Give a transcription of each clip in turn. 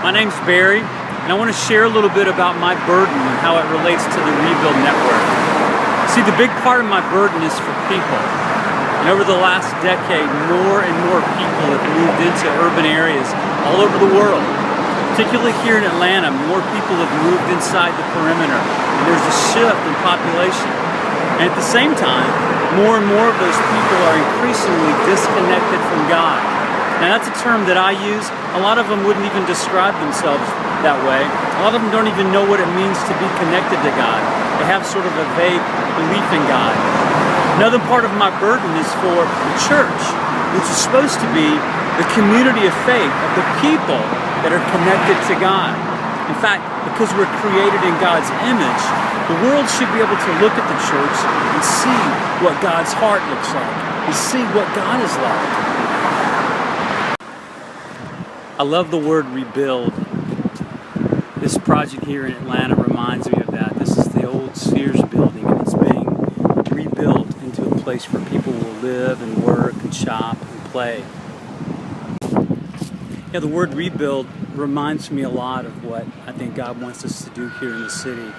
My name's Barry, and I want to share a little bit about my burden and how it relates to the Rebuild Network. See, the big part of my burden is for people. And over the last decade, more and more people have moved into urban areas all over the world. Particularly here in Atlanta, more people have moved inside the perimeter, and there's a shift in population. And at the same time, more and more of those people are increasingly disconnected from God. Now that's a term that I use. A lot of them wouldn't even describe themselves that way. A lot of them don't even know what it means to be connected to God. They have sort of a vague belief in God. Another part of my burden is for the church, which is supposed to be the community of faith, of the people that are connected to God. In fact, because we're created in God's image, the world should be able to look at the church and see what God's heart looks like, and see what God is like. I love the word rebuild. This project here in Atlanta reminds me of that. This is the old Sears building, and it's being rebuilt into a place where people will live and work and shop and play. Yeah, the word rebuild reminds me a lot of what I think God wants us to do here in the city.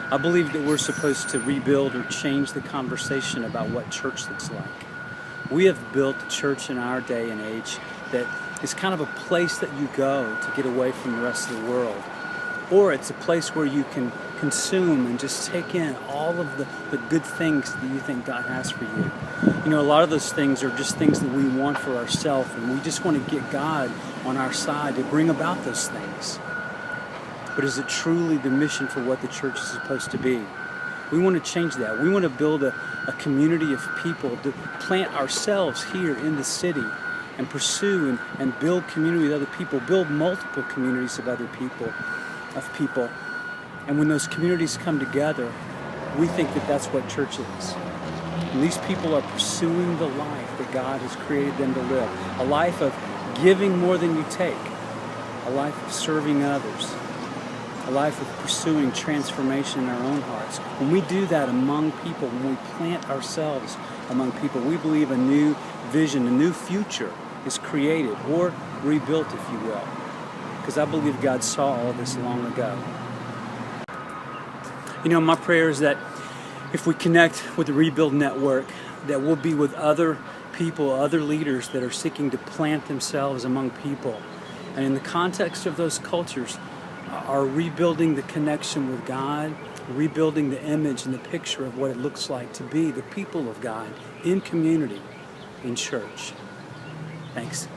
I believe that we're supposed to rebuild or change the conversation about what church looks like. We have built a church in our day and age that is kind of a place that you go to get away from the rest of the world. Or it's a place where you can consume and just take in all of the good things that you think God has for you. You know, a lot of those things are just things that we want for ourselves, and we just want to get God on our side to bring about those things. But is it truly the mission for what the church is supposed to be? We want to change that. We want to build a community of people, to plant ourselves here in the city and pursue and build community with other people, build multiple communities of other people, And when those communities come together, we think that that's what church is. And these people are pursuing the life that God has created them to live. A life of giving more than you take. A life of serving others. A life of pursuing transformation in our own hearts. When we do that among people, when we plant ourselves among people, we believe a new vision, a new future is created, or rebuilt, if you will. Because I believe God saw all this long ago. You know, my prayer is that if we connect with the Rebuild Network, that we'll be with other people, other leaders that are seeking to plant themselves among people. And in the context of those cultures, are rebuilding the connection with God, rebuilding the image and the picture of what it looks like to be the people of God in community, in church. Thanks.